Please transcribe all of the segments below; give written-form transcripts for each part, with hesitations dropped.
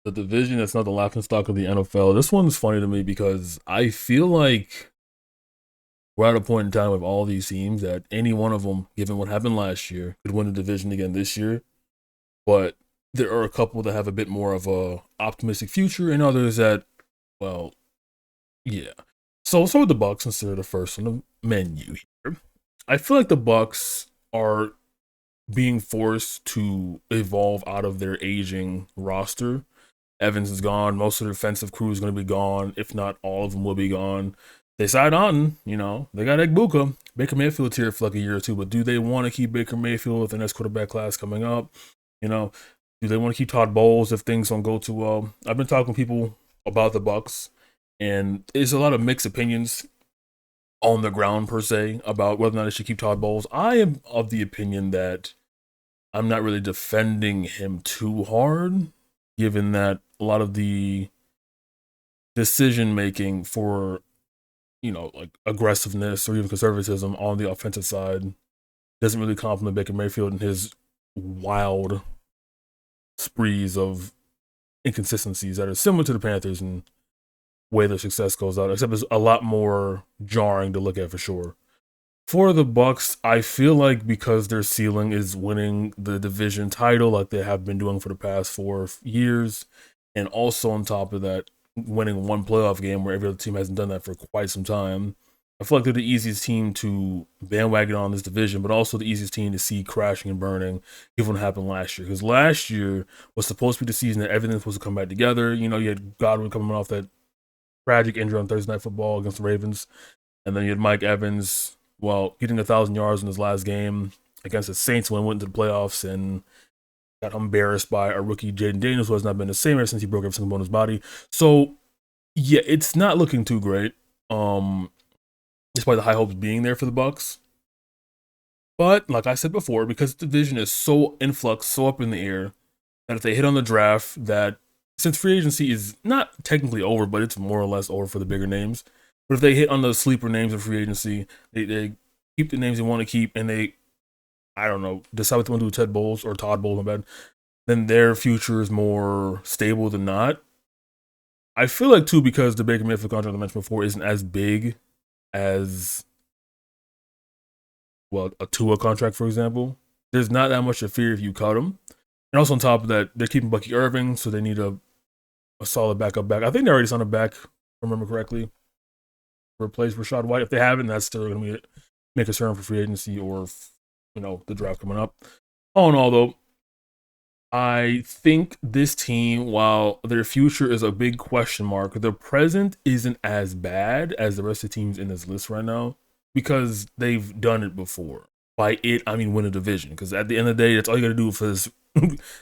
The division that's not the laughingstock of the NFL. This one's funny to me because I feel like we're at a point in time with all these teams that any one of them, given what happened last year, could win the division again this year. But there are a couple that have a bit more of a optimistic future, and others that, well, yeah. So with the Bucks, since they're the first on the menu here, I feel like the Bucks are being forced to evolve out of their aging roster. Evans is gone. Most of the defensive crew is going to be gone. If not, all of them will be gone. They signed on, they got Egbuka. Baker Mayfield's here for like a year or two, but do they want to keep Baker Mayfield with the next quarterback class coming up? You know, do they want to keep Todd Bowles if things don't go too well? I've been talking to people about the Bucks, and there's a lot of mixed opinions on the ground per se about whether or not they should keep Todd Bowles. I am of the opinion that I'm not really defending him too hard, given that a lot of the decision making for like aggressiveness or even conservatism on the offensive side doesn't really compliment Baker Mayfield and his wild sprees of inconsistencies that are similar to the Panthers and way their success goes out, except it's a lot more jarring to look at for sure. For the Bucks, I feel like because their ceiling is winning the division title like they have been doing for the past 4 years, and also on top of that, winning one playoff game where every other team hasn't done that for quite some time. I feel like they're the easiest team to bandwagon on this division, but also the easiest team to see crashing and burning, given what happened last year. Because last year was supposed to be the season that everything was supposed to come back together. You had Godwin coming off that tragic injury on Thursday Night Football against the Ravens, and then you had Mike Evans, getting 1,000 yards in his last game against the Saints when he went into the playoffs and got embarrassed by a rookie, Jaden Daniels, who has not been the same ever since he broke every single bone in his body. So, yeah, it's not looking too great, despite the high hopes being there for the Bucks. But, like I said before, because the division is so in flux, so up in the air, that if they hit on the draft, that since free agency is not technically over, but it's more or less over for the bigger names, but if they hit on the sleeper names of free agency, they keep the names they want to keep, and they, I don't know, decide what they want to do with Ted Bowles or Todd Bowles, my bad, then their future is more stable than not. I feel like, too, because the Baker Mayfield contract I mentioned before isn't as big as, a Tua contract, for example, there's not that much to fear if you cut him. And also on top of that, they're keeping Bucky Irving, so they need a solid backup back. I think they already signed a back, if I remember correctly, to replace Rashad White. If they haven't, that's still going to be make a concern for free agency or the draft coming up. All in all, though, I think this team, while their future is a big question mark, their present isn't as bad as the rest of the teams in this list right now because they've done it before. By it, I mean win a division. Because at the end of the day, that's all you got to do for this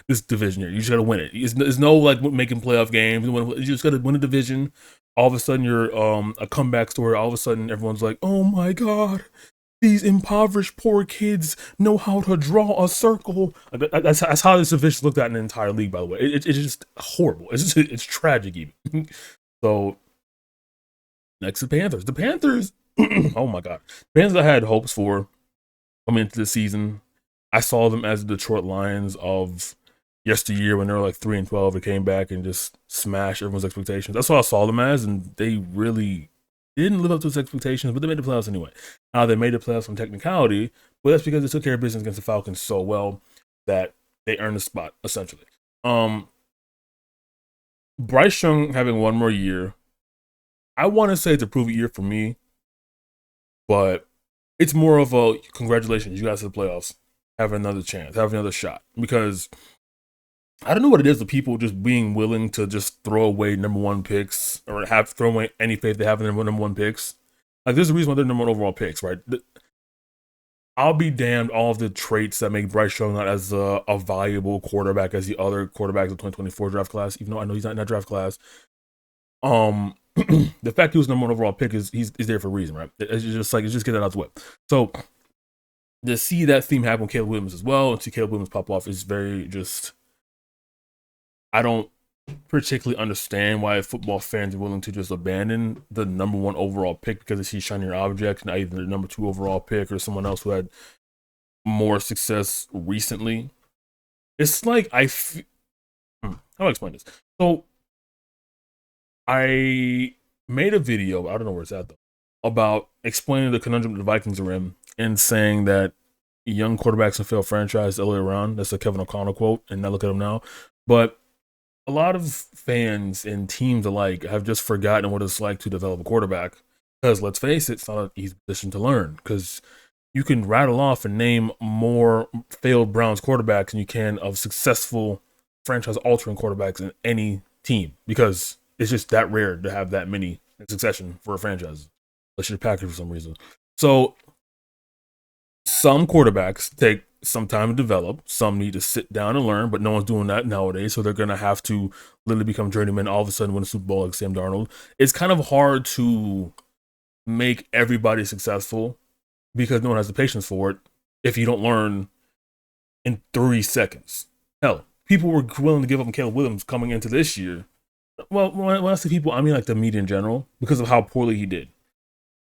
this division here. You just got to win it. There's no like making playoff games. You just got to win a division. All of a sudden, you're a comeback story. All of a sudden, everyone's like, "Oh my god, these impoverished poor kids know how to draw a circle." That's how this division looked at in the entire league. By the way, it's just horrible. It's tragic even. So next, the Panthers. The Panthers. Oh my god, Panthers I had hopes for coming into the season. I saw them as the Detroit Lions of yesteryear when they were like 3-12. They came back and just smashed everyone's expectations. That's what I saw them as, and they really didn't live up to those expectations, but they made the playoffs anyway. Now they made the playoffs from technicality, but that's because they took care of business against the Falcons so well that they earned a spot, essentially. Bryce Young having one more year, I want to say it's a prove it year for me, but it's more of a congratulations, you guys to the playoffs. Have another chance, have another shot. Because I don't know what it is with people just being willing to just throw away number one picks or throw away any faith they have in their number one picks. Like, there's a reason why they're number one overall picks, right? I'll be damned all of the traits that make Bryce Young not as a valuable quarterback as the other quarterbacks of the 2024 draft class, even though I know he's not in that draft class. The fact he was number one overall pick is there for a reason, right? It's just get that out the way. So to see that theme happen with Caleb Williams as well, and see Caleb Williams pop off is very just. I don't particularly understand why football fans are willing to just abandon the number one overall pick because they see shinier objects, not either the number two overall pick or someone else who had more success recently. It's like I How do I explain this? So I made a video, I don't know where it's at though, about explaining the conundrum the Vikings are in and saying that young quarterbacks can fail franchise the other way around. That's a Kevin O'Connell quote, and now look at him now. But a lot of fans and teams alike have just forgotten what it's like to develop a quarterback. Because let's face it, it's not an easy position to learn. Because you can rattle off and name more failed Browns quarterbacks than you can of successful franchise altering quarterbacks in any team. Because it's just that rare to have that many in succession for a franchise. Unless you're Packers for some reason. So some quarterbacks take some time to develop. Some need to sit down and learn, but no one's doing that nowadays. So they're going to have to literally become journeymen all of a sudden win a Super Bowl like Sam Darnold. It's kind of hard to make everybody successful because no one has the patience for it if you don't learn in 3 seconds. Hell, people were willing to give up on Caleb Williams coming into this year. Well, when I say people, I mean like the media in general because of how poorly he did.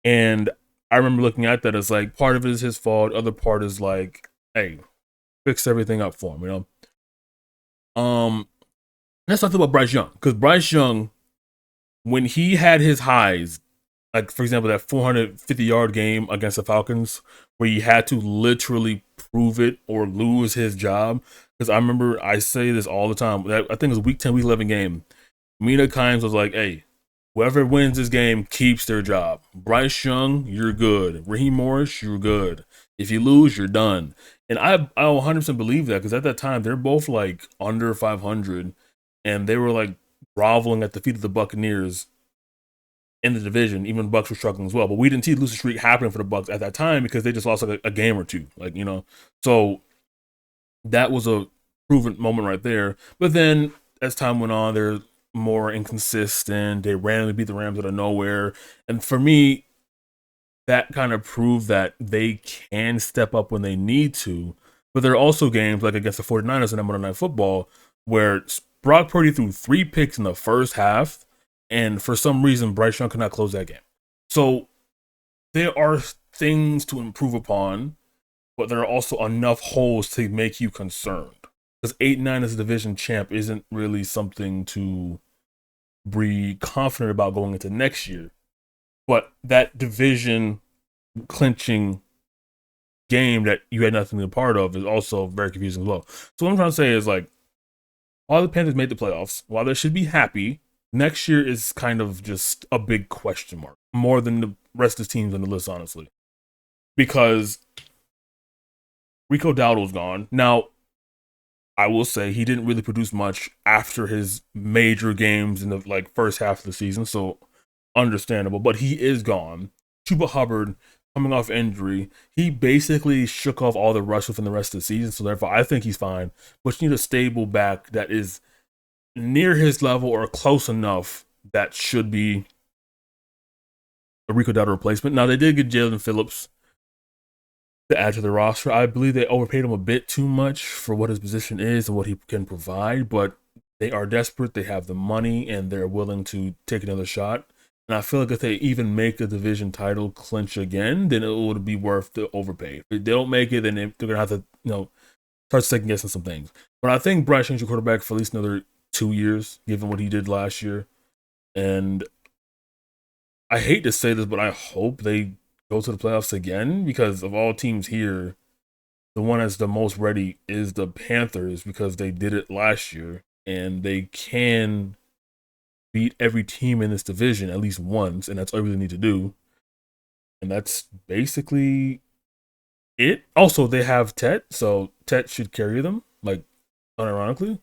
And I remember looking at that as like part of it is his fault, other part is like, hey, fix everything up for him, you know. Let's talk about Bryce Young because Bryce Young, when he had his highs, like for example that 450-yard game against the Falcons, where he had to literally prove it or lose his job. Because I remember I say this all the time. I think it was week 10, week 11 game. Mina Kimes was like, hey, whoever wins this game keeps their job. Bryce Young, you're good. Raheem Morris, you're good. If you lose, you're done. And I 100% believe that because at that time, they're both like under 500 and they were like groveling at the feet of the Buccaneers in the division. Even the Bucs were struggling as well. But we didn't see the losing streak happening for the Bucs at that time because they just lost like a game or two. Like, you know, so that was a proven moment right there. But then as time went on, they're more inconsistent. They randomly beat the Rams out of nowhere. And for me, that kind of proved that they can step up when they need to. But there are also games like against the 49ers in Monday Night Football where Brock Purdy threw 3 picks in the first half. And for some reason, Bryce Young could not close that game. So there are things to improve upon, but there are also enough holes to make you concerned. Because 8-9 as a division champ isn't really something to be confident about going into next year. But that division clinching game that you had nothing to be a part of is also very confusing as well. So what I'm trying to say is like, while the Panthers made the playoffs, while they should be happy, next year is kind of just a big question mark. More than the rest of the teams on the list, honestly. Because Rico Dowdle's gone. Now, I will say he didn't really produce much after his major games in the like first half of the season, so understandable. But he is gone. Chuba Hubbard coming off injury, he basically shook off all the rust within the rest of the season. So therefore, I think he's fine. But you need a stable back that is near his level or close enough that should be a Rico Dowdle replacement. Now they did get Jalen Phillips to add to the roster. I believe they overpaid him a bit too much for what his position is and what he can provide, but they are desperate. They have the money and they're willing to take another shot. And I feel like if they even make the division title clinch again, then it would be worth the overpay. If they don't make it, then they're going to have to, start second guessing some things. But I think Bryce Young's your quarterback for at least another 2 years, given what he did last year. And I hate to say this, but I hope they go to the playoffs again, because of all teams here, the one that's the most ready is the Panthers, because they did it last year and they can beat every team in this division at least once, and that's all we really need to do. And that's basically it. Also, they have Tet, so Tet should carry them, like, unironically.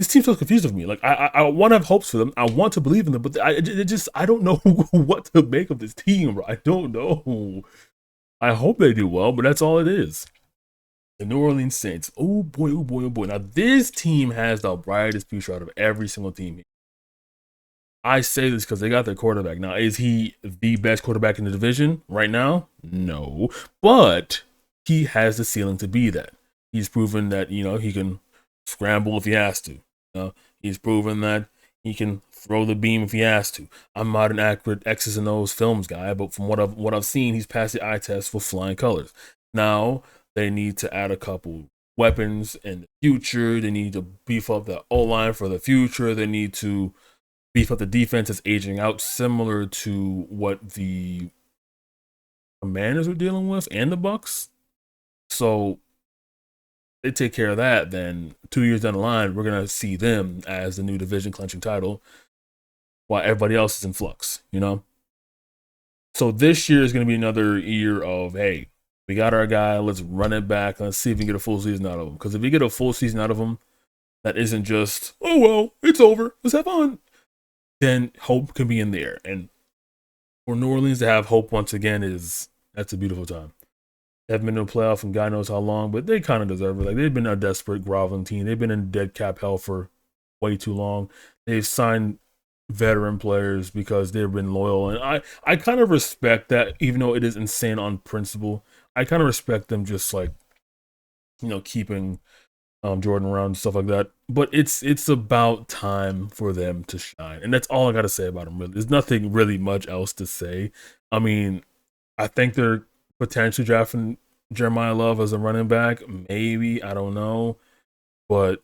This team's so confused with me. Like, I want to have hopes for them. I want to believe in them, but I don't know what to make of this team, bro. I don't know. I hope they do well, but that's all it is. The New Orleans Saints. Oh boy, oh boy, oh boy. Now, this team has the brightest future out of every single team here. I say this because they got their quarterback. Now, is he the best quarterback in the division right now? No. But he has the ceiling to be that. He's proven that, he can scramble if he has to. He's proven that he can throw the beam if he has to. I'm not an accurate X's and O's films guy, but from what I've seen, he's passed the eye test for flying colors. Now, they need to add a couple weapons in the future. They need to beef up the O-line for the future. They need to beef up the defense that's aging out, similar to what the Commanders are dealing with and the Bucks. So they take care of that, then 2 years down the line, we're gonna see them as the new division clinching title, while everybody else is in flux. So this year is gonna be another year of, hey, we got our guy, let's run it back, let's see if we can get a full season out of him. Because if we get a full season out of him, that isn't just, oh well, it's over, let's have fun, then hope can be in there. And for New Orleans to have hope once again that's a beautiful time. They haven't been to a playoff in God knows how long, but they kind of deserve it. Like, they've been a desperate, groveling team. They've been in dead cap hell for way too long. They've signed veteran players because they've been loyal, and I kind of respect that, even though it is insane on principle. I kind of respect them just like, keeping Jordan around and stuff like that. But it's about time for them to shine, and that's all I got to say about them. Really, there's nothing really much else to say. I mean, I think they're potentially drafting Jeremiah Love as a running back. Maybe, I don't know. But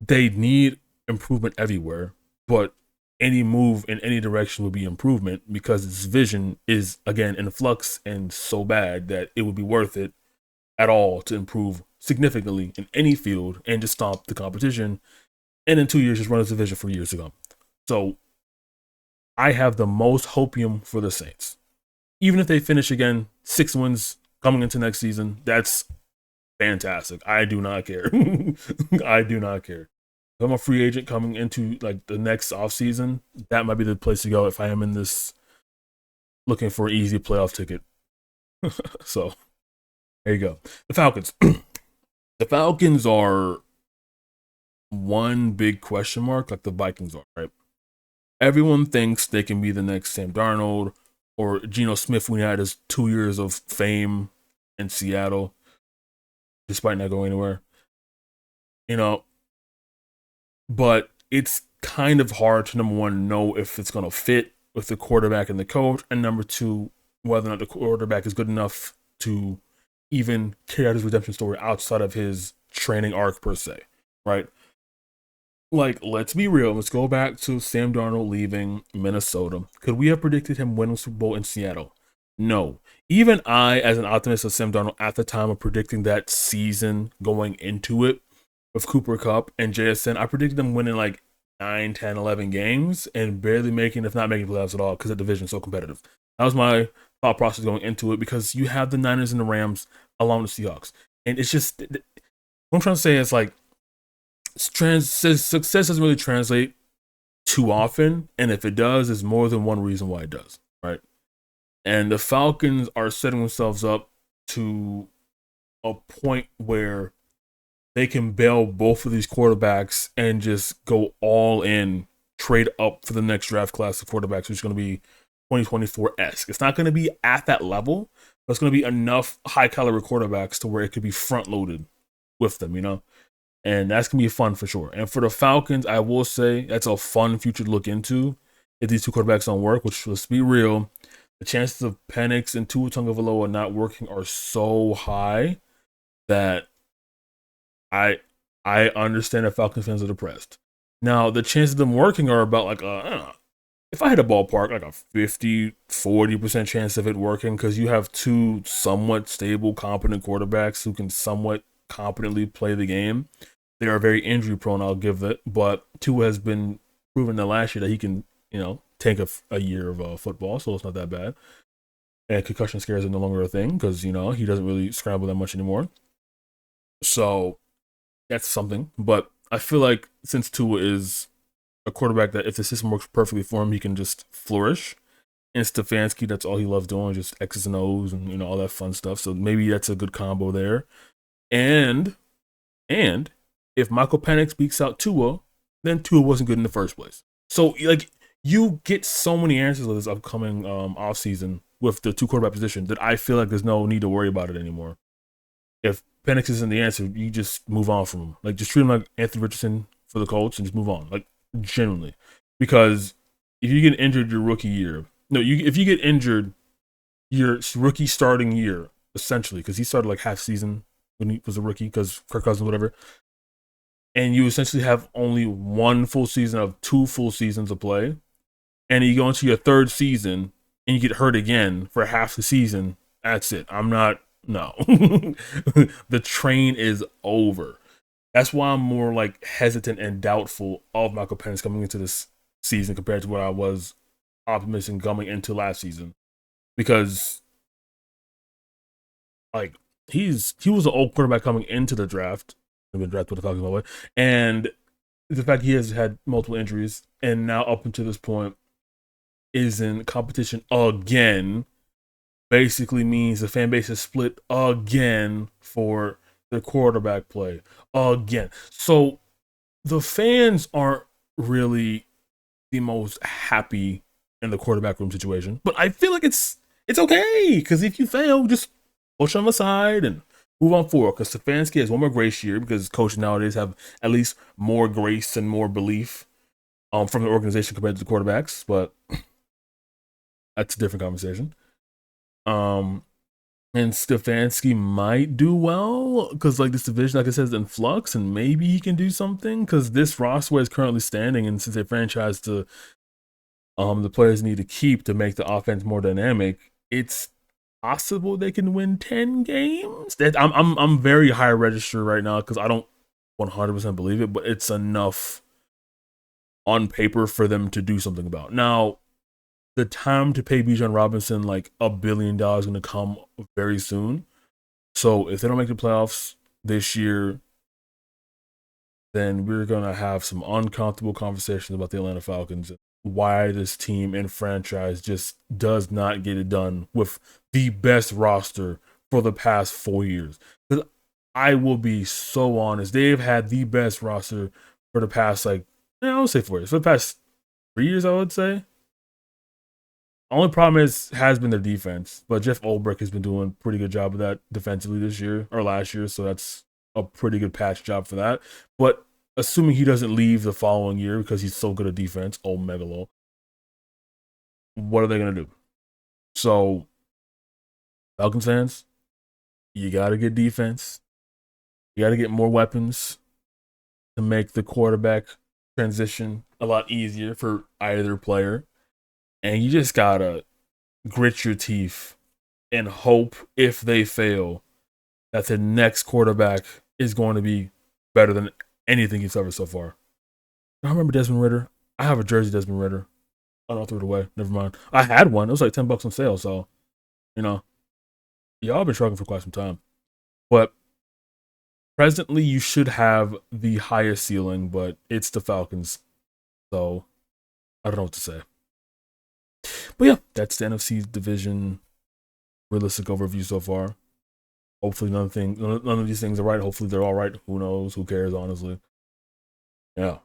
they need improvement everywhere. But any move in any direction would be improvement, because its vision is, again, in flux and so bad that it would be worth it at all to improve significantly in any field and just stop the competition. And in 2 years, just run this division for years to come. So I have the most hopium for the Saints. Even if they finish again 6 wins coming into next season, that's fantastic. I do not care. I do not care. If I'm a free agent coming into like the next offseason, that might be the place to go if I am in this looking for an easy playoff ticket. So there you go. The Falcons. The Falcons are one big question mark, like the Vikings are, right? Everyone thinks they can be the next Sam Darnold or Geno Smith when he had his 2 years of fame in Seattle, despite not going anywhere. But it's kind of hard to, number one, know if it's going to fit with the quarterback and the coach, and number two, whether or not the quarterback is good enough to even carry out his redemption story outside of his training arc per se, right? Like, let's be real. Let's go back to Sam Darnold leaving Minnesota. Could we have predicted him winning the Super Bowl in Seattle? No. Even I, as an optimist of Sam Darnold at the time of predicting that season going into it with Cooper Kupp and JSN, I predicted them winning like 9, 10, 11 games and barely making, if not making playoffs at all, because the division is so competitive. That was my thought process going into it, because you have the Niners and the Rams along with the Seahawks. And it's just, what I'm trying to say is like, success doesn't really translate too often, and if it does, there's more than one reason why it does, right? And the Falcons are setting themselves up to a point where they can bail both of these quarterbacks and just go all in, trade up for the next draft class of quarterbacks, which is going to be 2024-esque. It's not going to be at that level, but it's going to be enough high caliber quarterbacks to where it could be front loaded with them, And that's going to be fun for sure. And for the Falcons, I will say that's a fun future to look into if these two quarterbacks don't work, which, let's be real, the chances of Penix and Tua Tagovailoa not working are so high that I understand that Falcons fans are depressed. Now, the chances of them working are about like, I don't know, if I had a ballpark, like a 50-40% chance of it working, because you have two somewhat stable, competent quarterbacks who can somewhat competently play the game. They are very injury prone, I'll give it, but Tua has been proven that last year that he can, take a year of football, so it's not that bad. And concussion scares are no longer a thing, because, he doesn't really scramble that much anymore. So that's something. But I feel like since Tua is a quarterback that if the system works perfectly for him, he can just flourish. And Stefanski, that's all he loves doing, just X's and O's and, all that fun stuff. So maybe that's a good combo there. And if Michael Penix beats out Tua, then Tua wasn't good in the first place. So, like, you get so many answers with this upcoming offseason with the two quarterback position that I feel like there's no need to worry about it anymore. If Penix isn't the answer, you just move on from him. Like, just treat him like Anthony Richardson for the Colts and just move on. Like, genuinely. Because if you get injured your rookie year, if you get injured your rookie starting year, essentially, because he started like half season when he was a rookie because Kirk Cousins, whatever. And you essentially have only one full season of 2 full seasons of play, and you go into your third season and you get hurt again for half the season. That's it. I'm not. No, the train is over. That's why I'm more like hesitant and doubtful of Michael Penix coming into this season compared to what I was optimistic coming into last season, because like he was an old quarterback coming into the draft. I've been drafted with the Falcons, by the way, and the fact he has had multiple injuries and now up until this point is in competition again basically means the fan base is split again for their quarterback play again. So the fans aren't really the most happy in the quarterback room situation, but I feel like it's okay because if you fail, just push them aside and move on forward. Because Stefanski has one more grace year because coaches nowadays have at least more grace and more belief from the organization compared to the quarterbacks, but that's a different conversation. Um, and Stefanski might do well because, like, this division, like I said, is in flux, and maybe he can do something because this roster is currently standing, and since they franchise to the players need to keep to make the offense more dynamic, it's possible they can win 10 games. That I'm very high register right now because I don't 100% believe it, but it's enough on paper for them to do something about. Now, the time to pay Bijan Robinson like $1 billion is going to come very soon. So if they don't make the playoffs this year, then we're going to have some uncomfortable conversations about the Atlanta Falcons. Why this team and franchise just does not get it done with the best roster for the past 4 years. Because I will be so honest, they've had the best roster for the past, like, I would say 4 years. For the past 3 years, I would say. The only problem has been their defense, but Jeff Ulbrich has been doing a pretty good job of that defensively this year or last year, so that's a pretty good patch job for that. But assuming he doesn't leave the following year because he's so good at defense, oh Megalo, what are they gonna do? So, Falcons fans, you gotta get defense. You gotta get more weapons to make the quarterback transition a lot easier for either player. And you just gotta grit your teeth and hope if they fail that the next quarterback is going to be better than anything he's ever so far. I remember Desmond Ritter. I have a jersey Desmond Ritter. I don't throw it away. Never mind. I had one. It was like $10 on sale. So, you know, y'all been struggling for quite some time. But presently, you should have the highest ceiling, but it's the Falcons. So, I don't know what to say. But yeah, that's the NFC division realistic overview so far. Hopefully none of these things are right. Hopefully they're all right. Who knows? Who cares, honestly? Yeah.